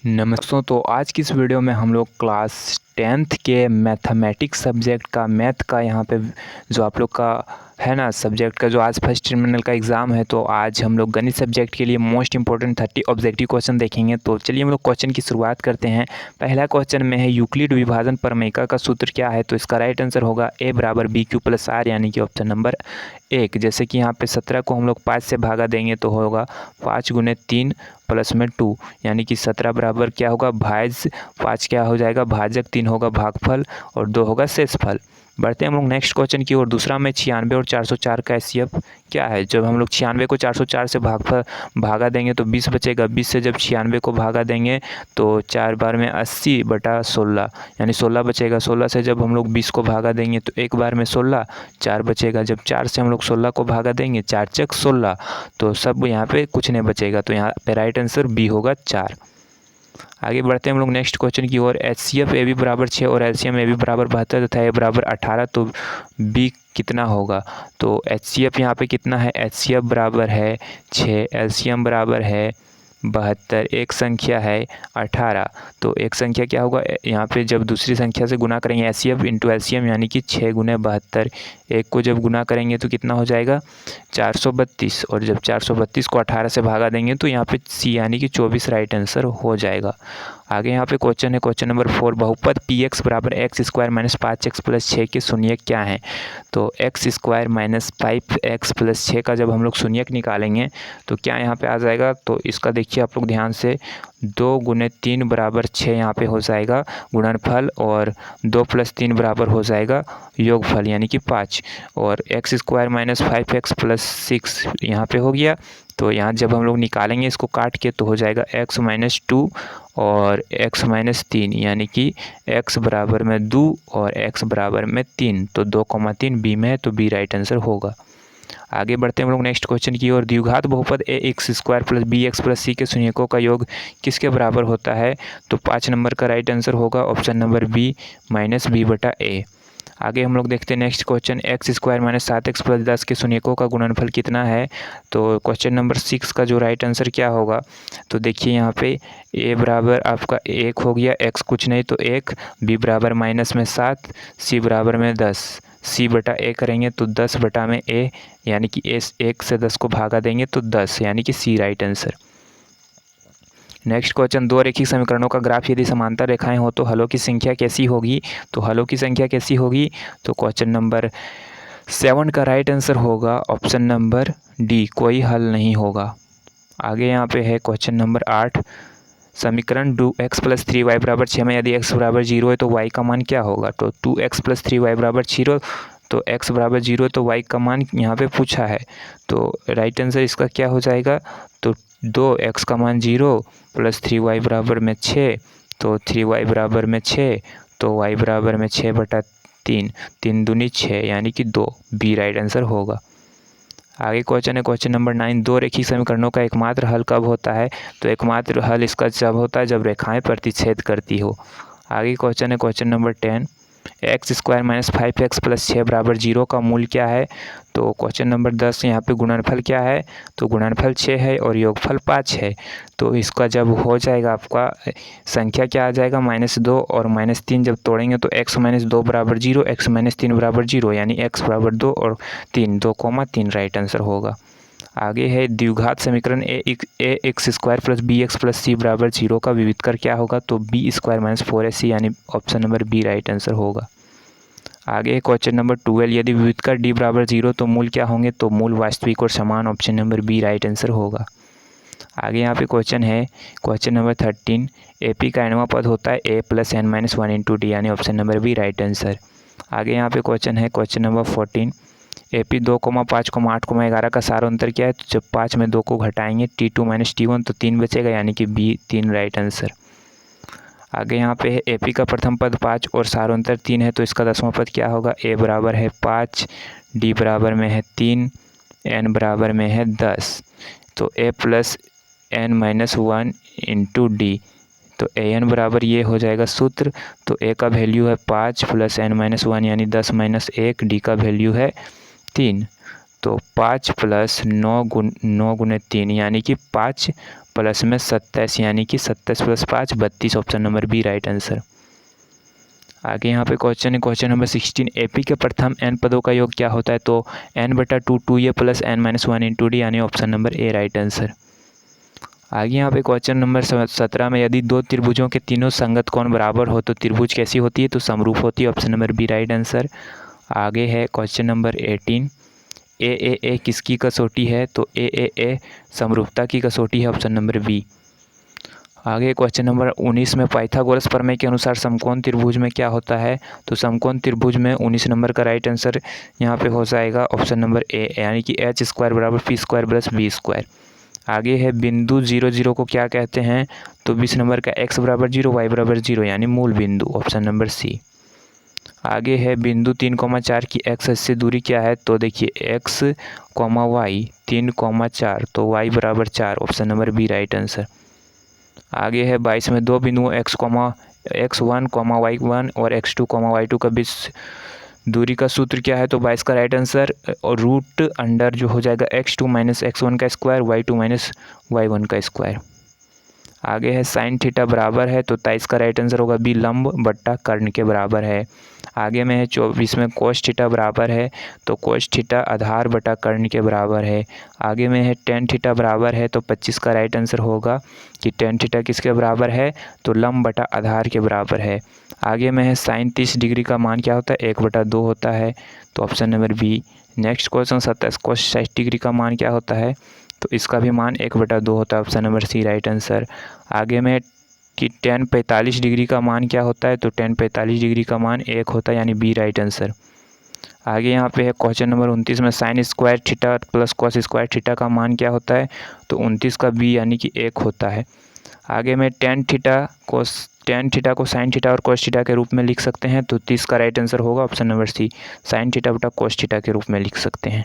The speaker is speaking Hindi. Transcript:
नमस्ते। तो आज की इस वीडियो में हम लोग क्लास 10th के मैथमेटिक्स सब्जेक्ट का मैथ का यहाँ पे जो आप लोग का है ना सब्जेक्ट का जो आज फर्स्ट टर्मिनल का एग्ज़ाम है, तो आज हम लोग गणित सब्जेक्ट के लिए मोस्ट इंपॉर्टेंट 30 ऑब्जेक्टिव क्वेश्चन देखेंगे। तो चलिए हम लोग क्वेश्चन की शुरुआत करते हैं। पहला क्वेश्चन में है यूक्लिड विभाजन प्रमेय का सूत्र क्या है। तो इसका राइट आंसर होगा a बराबर BQ+R, यानी कि ऑप्शन नंबर 1। जैसे कि यहाँ पे 17 को हम लोग 5 से भागा देंगे तो होगा 5 गुने 3 प्लस में 2, यानी कि 17 बराबर क्या होगा भाज्य 5 क्या हो जाएगा भाजक 3 होगा भागफल और 2 होगा शेषफल। बढ़ते हैं हम लोग नेक्स्ट क्वेश्चन की ओर। दूसरा में 96 और 404 का एचसीएफ क्या है। जब हम लोग 96 को 404 से भागा देंगे तो 20 बचेगा। 20 से जब 96 को भागा देंगे तो 4 बार में 80/16, यानी 16 बचेगा। 16 से जब हम लोग 20 को भागा देंगे तो एक बार में 16, 4 बचेगा। जब 4 से हम लोग 16 को भागा देंगे 4 चक 16, तो सब यहाँ पे कुछ नहीं बचेगा। तो यहाँ पे राइट आंसर बी होगा 4। आगे बढ़ते हैं हम लोग नेक्स्ट क्वेश्चन की ओर। एचसीएफ ए बी बराबर 6 और एलसीएम ए बी बराबर 72 तथा ए बराबर 18, तो बी कितना होगा। तो एचसीएफ यहाँ पे कितना है, एचसीएफ बराबर है 6, एलसीएम बराबर है 72, एक संख्या है 18। तो एक संख्या क्या होगा, यहाँ पे जब दूसरी संख्या से गुना करेंगे एचसीएफ इंटू एलसीएम, यानी कि 6 गुने 72। एक को जब गुना करेंगे तो कितना हो जाएगा 432, और जब 432 को 18 से भागा देंगे तो यहाँ पे सी यानी कि 24 राइट आंसर हो जाएगा। आगे यहाँ पे क्वेश्चन है क्वेश्चन नंबर 4। बहुपद px बराबर x² माइनस 5x प्लस 6 के शून्यक क्या है। तो x² माइनस 5x प्लस 6 का जब हम लोग शून्यक निकालेंगे तो क्या यहाँ पे आ जाएगा। तो इसका देखिए आप लोग ध्यान से, 2 गुने 3 बराबर 6 यहाँ पे हो जाएगा गुणनफल, और 2 + 3 बराबर हो जाएगा योगफल, यानी कि 5। और x² माइनस 5x प्लस 6 यहाँ पे हो गया। तो यहाँ जब हम लोग निकालेंगे इसको काट के तो हो जाएगा x - 2 और x - 3, यानी कि x बराबर में 2 और x बराबर में 3। तो 2,3 बी में है, तो बी राइट आंसर होगा। आगे बढ़ते हैं हम लोग नेक्स्ट क्वेश्चन की ओर। द्विघात बहुपद ax² plus bx plus c के शून्यकों का योग किसके बराबर होता है। तो 5 नंबर का राइट आंसर होगा ऑप्शन नंबर बी -b/a। आगे हम लोग देखते हैं next question. x² minus 7x plus 10 के शून्यकों का गुणनफल कितना है। तो क्वेश्चन नंबर 6 का जो राइट आंसर क्या होगा। तो देखिए यहाँ पे a बराबर आपका 1 हो गया, x कुछ नहीं तो 1, b बराबर -7, c बराबर में 10, c/a करेंगे तो 10/a, यानी कि 1 से 10 को भागा देंगे तो 10, यानी कि सी राइट आंसर। Next question. दो रेखिक समीकरणों का ग्राफ यदि समांतर रेखाएं हो तो हलों की संख्या कैसी होगी। तो हलों की संख्या कैसी होगी। तो क्वेश्चन नंबर 7 का राइट आंसर होगा ऑप्शन नंबर डी, कोई हल नहीं होगा। आगे यहाँ पे है क्वेश्चन नंबर 8। समीकरण 2x + 3y = 6 में यदि x बराबर 0 है तो y का मान क्या होगा। तो 2x + 3y = 0, तो x बराबर 0 तो y का मान यहाँ पे पूछा है। तो राइट आंसर इसका क्या हो जाएगा। तो 2x का मान 0 प्लस 3y बराबर में 6, तो 3y बराबर में 6, तो y बराबर में 6/3, 3 दूनी 6, यानी कि 2, बी राइट आंसर होगा। आगे क्वेश्चन है क्वेश्चन नंबर 9। दो रेखिक समीकरणों का एकमात्र हल कब होता है। तो एकमात्र हल इसका जब होता है जब रेखाएं प्रतिच्छेद करती हो। आगे क्वेश्चन है question number 10। x² minus 5x plus 6 बराबर 0 का मूल क्या है। तो क्वेश्चन नंबर 10 यहाँ पे गुणनफल क्या है। तो गुणनफल 6 है और योगफल 5 है। तो इसका जब हो जाएगा आपका संख्या क्या आ जाएगा -2 और -3 जब तोड़ेंगे तो x - 2 बराबर 0, x - 3 बराबर 0, यानी x बराबर 2 और 3, 2,3 राइट आंसर होगा। आगे है द्विघात समीकरण ax² plus bx plus c बराबर 0 का विविधकर क्या होगा। तो b² - 4ac, यानी option number B right answer होगा। आगे है क्वेश्चन नंबर 12। यदि विविधकर d बराबर 0 तो मूल क्या होंगे। तो मूल वास्तविक और समान, option number B right answer होगा। आगे यहाँ पे क्वेश्चन है क्वेश्चन नंबर 13। AP का nवां पद होता है a + n - 1 × d, यानी option number B right answer. आगे यहाँ पे क्वेश्चन है क्वेश्चन नंबर 14। AP 2, 5, 8, 11 का सारोत्तर क्या है। तो जब 5 में 2 को घटाएंगे T2 - T1 तो 3 बचेगा, यानी कि बी 3 राइट आंसर। आगे यहाँ पे है AP का प्रथम पद 5 और सारोत्तर 3 है, तो इसका 10वां पद क्या होगा। a बराबर है 5, d बराबर में है 3, n बराबर में है 10, तो a + n - 1 × d, तो an बराबर ये हो जाएगा सूत्र। तो a का वैल्यू है 5 + n - 1, यानी 10 - 1, d का वैल्यू है 3, तो 5 + 9 × 3, यानी कि 5 प्लस में 27 यानी कि 27 + 5 32 option number B right answer. आगे यहाँ पे क्वेश्चन है, क्वेश्चन नंबर 16, एपी के प्रथम n पदों का योग क्या होता है? तो n/2 2a + n-1 × d यानी option number A right answer. आगे यहाँ पे क्वेश्चन नंबर 17 में, यदि दो त्रिभुजों के तीनों संगत कोण बराबर हो तो त्रिभुज कैसी होती है? तो समरूप होती है, option number B right answer. आगे है क्वेश्चन नंबर 18, ए किसकी कसौटी है? तो ए समरूपता की कसौटी है, ऑप्शन नंबर बी। आगे क्वेश्चन नंबर 19 में, पाइथागोरस प्रमेय के अनुसार समकोण त्रिभुज में क्या होता है? तो समकोण त्रिभुज में 19 नंबर का राइट आंसर यहाँ पे हो जाएगा ऑप्शन नंबर ए यानी कि h² = p² + b²। आगे है बिंदु 0 0 को क्या कहते हैं? तो 20 नंबर का x = 0 y = 0 यानी मूल बिंदु, ऑप्शन नंबर सी। आगे है बिंदु 3,4 की x अक्ष से दूरी क्या है? तो देखिए x, y 3,4 तो y = 4, option number B right answer. आगे है 22 में, दो बिंदुओं x1, y1 और x2, y2 का बीच दूरी का सूत्र क्या है? तो 22 का राइट आंसर और √अंडर जो हो जाएगा x2 - x1 का स्क्वायर, y2 - y1 का स्क्वायर। आगे है साइन थीटा बराबर है, तो 23 का राइट आंसर होगा बी, लंब बट्टा कर्ण के बराबर है। आगे में है 24 में, कोस थीटा बराबर है, तो कोस थीटा आधार बटा कर्ण के बराबर है। आगे में है टेन थीटा बराबर है, तो 25 का राइट आंसर होगा कि टेन थीटा किसके बराबर है? तो लंब बटा आधार के बराबर है। आगे में है साइन 30 डिग्री का मान क्या होता है? 1/2 होता है, तो option number B. Next question 27, cos 60 degree का मान क्या होता है? तो इसका भी मान 1/2 होता है, option number C right answer. आगे में कि tan 45 डिग्री का मान क्या होता है? तो tan 45 डिग्री का मान 1 होता है, यानी बी राइट आंसर। आगे यहाँ पे है क्वेश्चन नंबर 29 में, sin² थीटा + cos² थीटा का मान क्या होता है? तो 29 का बी यानी कि 1 होता है। आगे में tan थीटा को sin थीटा और cos थीटा के रूप में लिख सकते हैं, तो 30 का राइट आंसर होगा option number C, sin theta बटा cos थीटा के रूप में लिख सकते हैं।